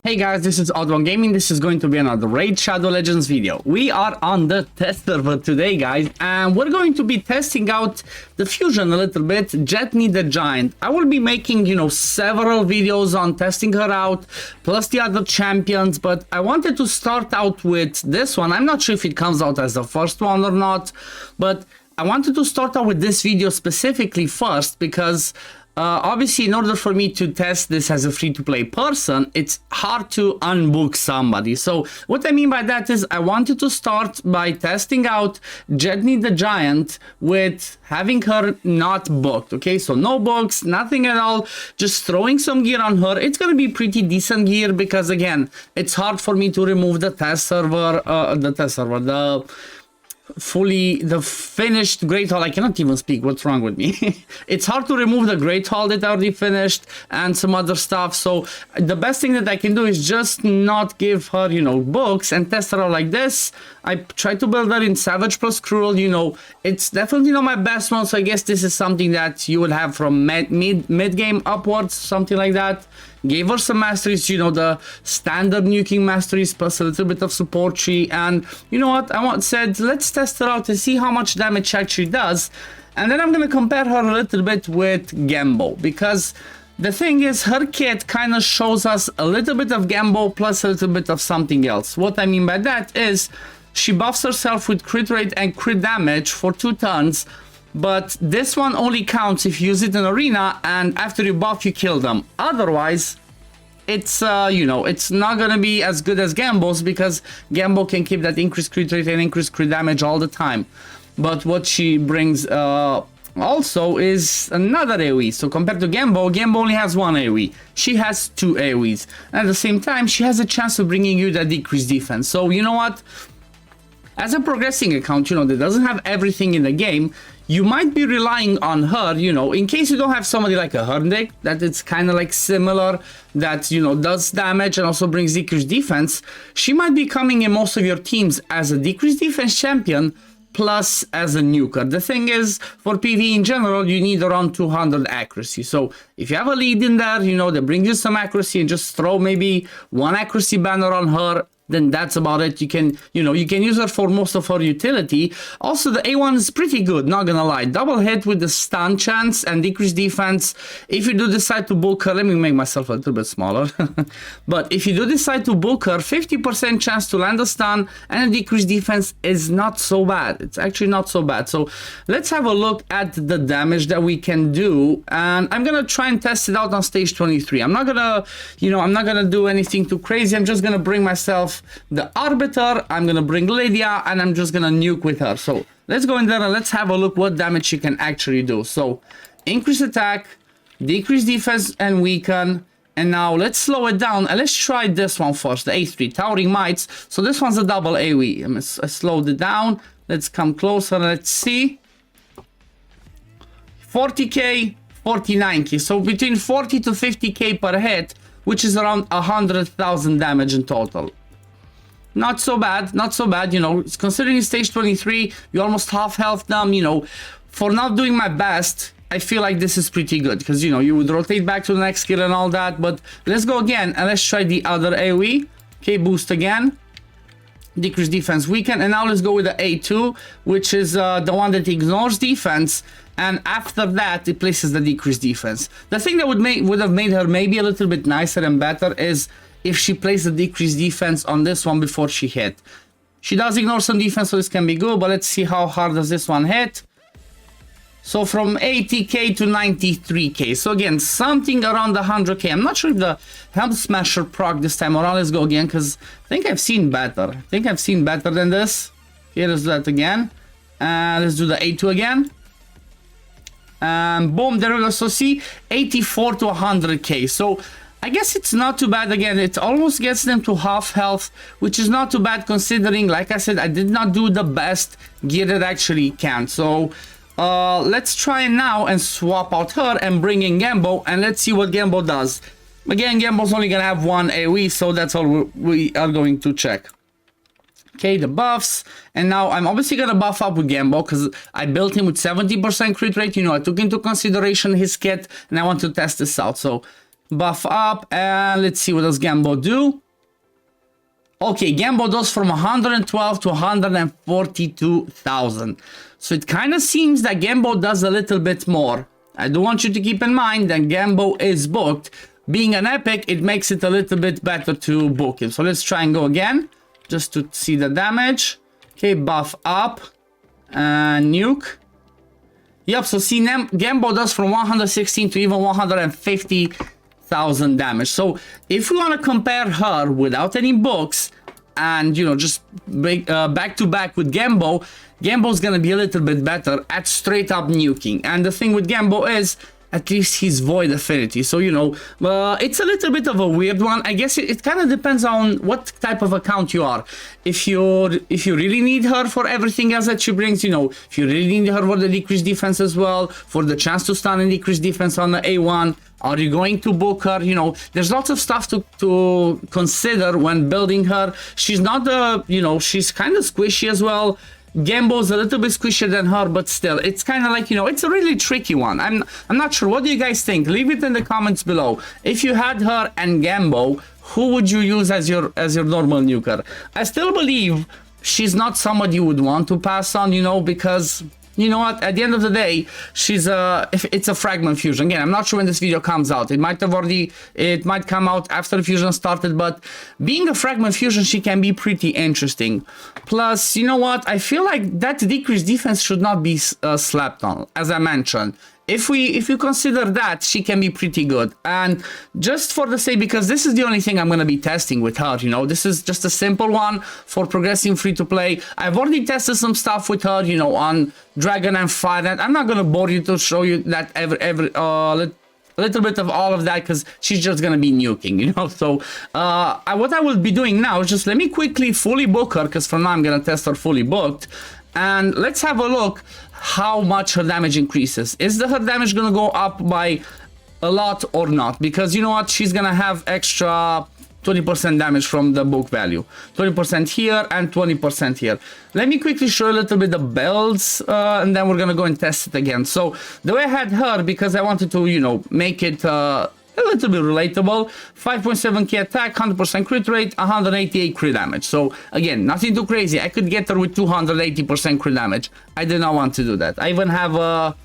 Hey guys, this is OddOneGaming. This is going to be another Raid Shadow Legends video. We are on the test server today, guys, and we're going to be testing out the fusion a little bit, Jetni the Giant. I will be making, several videos on testing her out, plus the other champions, but I wanted to start out with this one. I'm not sure if it comes out as the first one or not, but I wanted to start out with this video specifically first because obviously, in order for me to test this as a free-to-play person, it's hard to unbook somebody. So what I mean by that is I wanted to start by testing out Jetni the Giant with having her not booked. Okay, so no books, nothing at all, just throwing some gear on her. It's gonna be pretty decent gear because, again, it's hard for me to remove the the finished Great Hall. I cannot even speak. What's wrong with me? It's hard to remove the Great Hall that I already finished and some other stuff. So the best thing that I can do is just not give her, books and test her out like this. I try to build her in Savage plus Cruel. It's definitely not my best one. So I guess this is something that you would have from mid game upwards, something like that. Gave her some masteries, the standard nuking masteries plus a little bit of support tree. And you know what? Said let's test her out to see how much damage she actually does. And then I'm going to compare her a little bit with Gambo, because the thing is, her kit kind of shows us a little bit of Gambo plus a little bit of something else. What I mean by that is she buffs herself with crit rate and crit damage for 2 turns. But this one only counts if you use it in arena and after you buff you kill them. Otherwise, it's it's not gonna be as good as Gambo's, because Gambo can keep that increased crit rate and increased crit damage all the time. But what she brings also is another AoE. So compared to Gambo, Gambo only has 1 AoE. She has 2 AoEs. And at the same time, she has a chance of bringing you that decreased defense. So you know what? As a progressing account, that doesn't have everything in the game, you might be relying on her, in case you don't have somebody like a Herndek, that it's kind of like similar, that, does damage and also brings decreased defense. She might be coming in most of your teams as a decreased defense champion, plus as a nuker. The thing is, for PvE in general, you need around 200 accuracy. So if you have a lead in there, that brings you some accuracy, and just throw maybe 1 accuracy banner on her, then that's about it. You can use her for most of her utility. Also, the A1 is pretty good, not gonna lie. Double hit with the stun chance and decreased defense. If you do decide to book her, let me make myself a little bit smaller. But if you do decide to book her, 50% chance to land a stun and a decreased defense is not so bad. It's actually not so bad. So let's have a look at the damage that we can do. And I'm gonna try and test it out on stage 23. I'm not gonna do anything too crazy. I'm just gonna bring myself the Arbiter, I'm gonna bring Lydia, and I'm just gonna nuke with her. So let's go in there and let's have a look what damage she can actually do. So increase attack, decrease defense and weaken, and now let's slow it down and let's try this one first, the A3, Towering Mites. So this one's a double AoE. I slowed it down. Let's come closer and let's see. 40k, 49k, so between 40 to 50k per hit, which is around 100,000 damage in total. Not so bad, considering stage 23, you almost half health them, for not doing my best, I feel like this is pretty good, because, you would rotate back to the next skill and all that. But let's go again, and let's try the other AoE. Okay, boost again. Decrease defense, weaken, and now let's go with the A2, which is the one that ignores defense, and after that, it places the decreased defense. The thing that would have made her maybe a little bit nicer and better is if she plays the decreased defense on this one before she hit. She does ignore some defense, so this can be good, but let's see how hard does this one hit. So from 80k to 93k. So again, something around 100k. I'm not sure if the Helm Smasher proc this time around. Let's go again, because I think I've seen better. I think I've seen better than this. Okay, let's do that again. Let's do the A2 again. And boom, there we go. So see, 84 to 100k. So I guess it's not too bad. Again, it almost gets them to half health, which is not too bad considering, like I said, I did not do the best gear that actually can. So let's try now and swap out her and bring in Gambo, and let's see what Gambo does. Again, Gambo's only gonna have 1 AoE, so that's all we are going to check. Okay, the buffs, and now I'm obviously gonna buff up with Gambo because I built him with 70% crit rate. I took into consideration his kit, and I want to test this out. So buff up, and let's see what does Gambo do. Okay, Gambo does from 112 to 142,000. So it kind of seems that Gambo does a little bit more. I do want you to keep in mind that Gambo is booked. Being an epic, it makes it a little bit better to book it. So let's try and go again, just to see the damage. Okay, buff up, and nuke. Yep, so see, Gambo does from 116 to even 150,000 damage. So if we want to compare her without any books, and you know, just back to back with Gambo, Gambo's gonna be a little bit better at straight up nuking. And the thing with Gambo is, at least he's void affinity, so you know, it's a little bit of a weird one. I guess it kind of depends on what type of account you are. If you really need her for everything else that she brings, you know, if you really need her for the decreased defense as well, for the chance to stun and decrease defense on the A1, are you going to book her? You know, there's lots of stuff to consider when building her. She's not the, you know, she's kind of squishy as well. Gambo's a little bit squishier than her, but still, it's kind of like, you know, it's a really tricky one. I'm not sure. What do you guys think? Leave it in the comments below. If you had her and Gambo, who would you use as your normal nuker? I still believe she's not somebody you would want to pass on, you know, because you know what, at the end of the day, she's it's a fragment fusion. Again, I'm not sure when this video comes out. It might come out after the fusion started, but being a fragment fusion, she can be pretty interesting. Plus, you know what, I feel like that decreased defense should not be slapped on, as I mentioned. If you consider that, she can be pretty good. And just for the sake, because this is the only thing I'm going to be testing with her, you know, this is just a simple one for progressing free to play. I've already tested some stuff with her, you know, on Dragon and Fire. I'm not going to bore you to show you that a little bit of all of that, because she's just going to be nuking, you know. So what I will be doing now is just let me quickly fully book her, because for now I'm going to test her fully booked. And let's have a look how much her damage increases. Is her damage gonna go up by a lot or not? Because you know what, she's gonna have extra 20% damage from the book value. 20% here and 20% here. Let me quickly show you a little bit of builds, and then we're gonna go and test it again. So the way I had her, because I wanted to, you know, make it a little bit relatable, 5.7k attack, 100% crit rate, 188 crit damage. So again, nothing too crazy. I could get her with 280% crit damage. I did not want to do that. I even have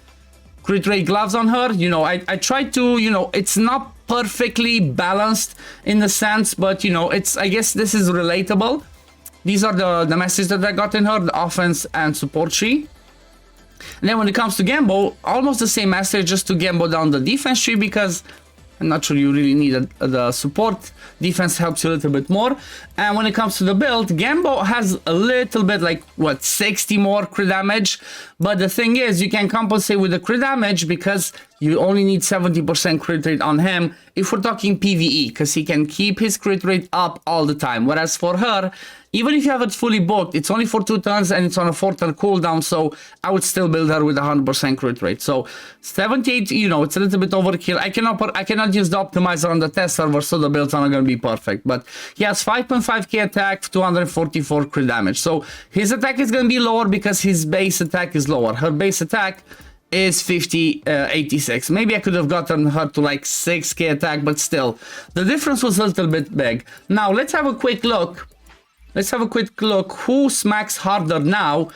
crit rate gloves on her. You know, I tried to, you know, it's not perfectly balanced in the sense, but you know, I guess this is relatable. These are the messages that I got in her, the offense and support tree. And then when it comes to Gambo, almost the same message, just to Gambo down the defense tree, because I'm not sure you really need the support. Defense helps you a little bit more. And when it comes to the build, Gambo has a little bit, like, what, 60 more crit damage. But the thing is, you can compensate with the crit damage because you only need 70% crit rate on him if we're talking PvE, because he can keep his crit rate up all the time. Whereas for her, even if you have it fully booked, it's only for 2 turns and it's on a 4-turn cooldown, so I would still build her with 100% crit rate. So 78, you know, it's a little bit overkill. I cannot use the optimizer on the test server, so the builds are not going to be perfect. But he has 5.5k attack, 244 crit damage. So his attack is going to be lower because his base attack is lower. Her base attack is 86. Maybe I could have gotten her to like 6k attack, but still, the difference was a little bit big. Now let's have a quick look. Who smacks harder now.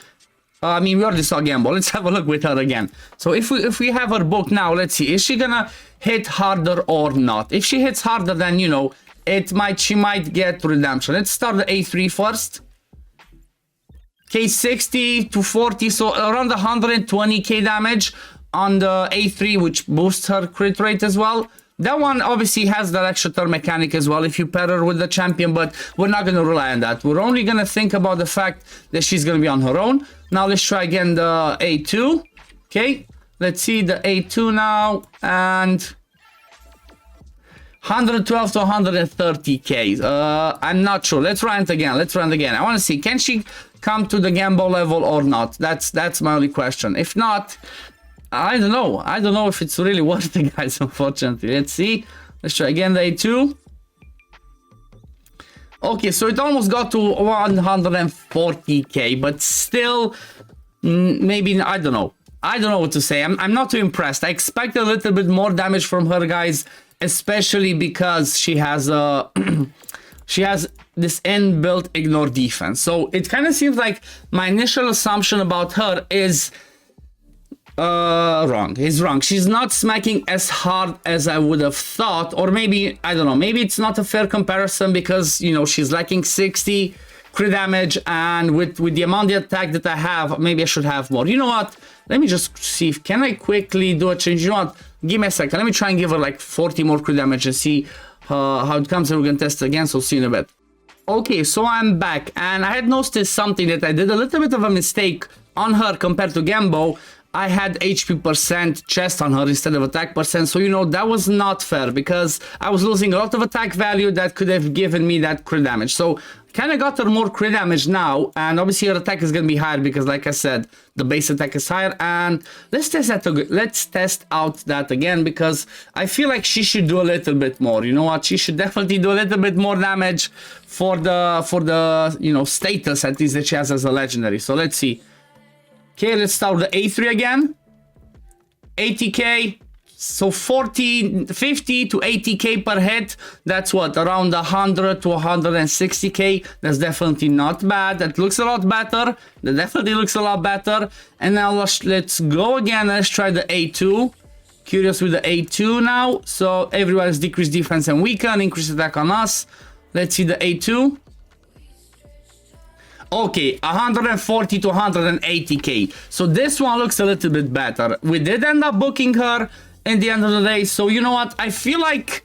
I mean, we already saw Gambo. Let's have a look with her again. So if we have her booked now, let's see, is she gonna hit harder or not? If she hits harder, then you know, she might get redemption. Let's start the A3 first. Okay, 60 to 40, so around 120k damage on the A3, which boosts her crit rate as well. That one obviously has the extra turn mechanic as well if you pair her with the champion, but we're not going to rely on that. We're only going to think about the fact that she's going to be on her own. Now let's try again the A2. Okay, let's see the A2 now, and 112 to 130k. I'm not sure. Let's run it again. I want to see, can she come to the Gambo level or not? That's my only question. If not, I don't know if it's really worth it, guys, unfortunately. Let's see. Let's try again the A2. Okay, so it almost got to 140k, but still, maybe, I don't know what to say. I'm not too impressed. I expect a little bit more damage from her, guys. especially because she has a she has this inbuilt ignore defense. So it kind of seems like my initial assumption about her is wrong. Is wrong. She's not smacking as hard as I would have thought, or maybe I don't know. Maybe it's not a fair comparison because, you know, she's lacking 60 crit damage, and with the amount of attack that I have, maybe I should have more. You know what? Let me just see. Can I quickly do a change? You know what? Give me a second. Let me try and give her like 40 more crit damage and see how it comes, and we're gonna test it again. So see you in a bit. Okay, so I'm back, and I had noticed something that I did a little bit of a mistake on her compared to Gambo. I had HP percent chest on her instead of attack percent, so you know that was not fair because I was losing a lot of attack value that could have given me that crit damage. So kind of got her more crit damage now, and obviously her attack is gonna be higher because, like I said, the base attack is higher. And let's test out that again because I feel like she should do a little bit more. You know what? She should definitely do a little bit more damage for the you know, status at least that she has as a legendary. So let's see. Okay, let's start with the A3 again. 80k, so 50 to 80k per hit. That's what, around 100 to 160k. That's definitely not bad. That looks a lot better. That definitely looks a lot better. And now let's go again. Let's try the A2. Curious with the A2 now. So everyone has decreased defense and weaken, increase attack on us. Let's see the A2. Okay, 140 to 180k. So this one looks a little bit better. We did end up booking her in the end of the day. So you know what? I feel like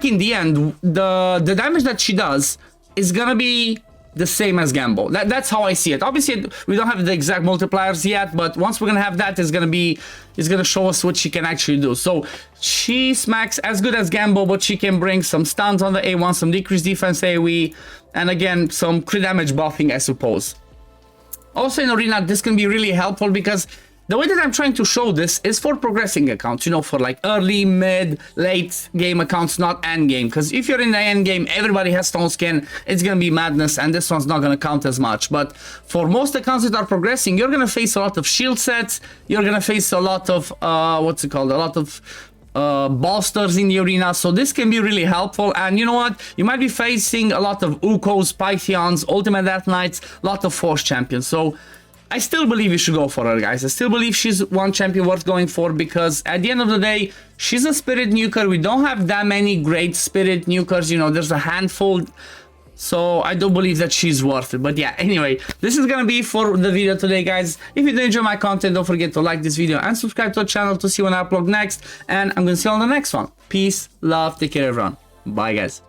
in the end, the damage that she does is gonna be the same as Gambo. That's how I see it. Obviously, we don't have the exact multipliers yet, but once we're gonna have that, it's gonna show us what she can actually do. So she smacks as good as Gambo, but she can bring some stuns on the A1, some decreased defense AoE, and again, some crit damage buffing, I suppose. Also in Arena, this can be really helpful because the way that I'm trying to show this is for progressing accounts, you know, for like early, mid, late game accounts, not end game. Because if you're in the end game, everybody has stone skin, it's gonna be madness, and this one's not gonna count as much. But for most accounts that are progressing, you're gonna face a lot of shield sets, you're gonna face a lot of, what's it called, a lot of bolsters in the arena, so this can be really helpful. And you know what, you might be facing a lot of Ukos, Pythions, Ultimate Death Knights, a lot of Force champions. So I still believe you should go for her, guys. I still believe she's one champion worth going for because at the end of the day, she's a spirit nuker. We don't have that many great spirit nukers, you know, there's a handful. So I do believe that she's worth it. But yeah, anyway, this is gonna be for the video today, guys. If you did enjoy my content, don't forget to like this video and subscribe to the channel to see when I upload next. And I'm gonna see you on the next one. Peace, love, take care everyone. Bye, guys.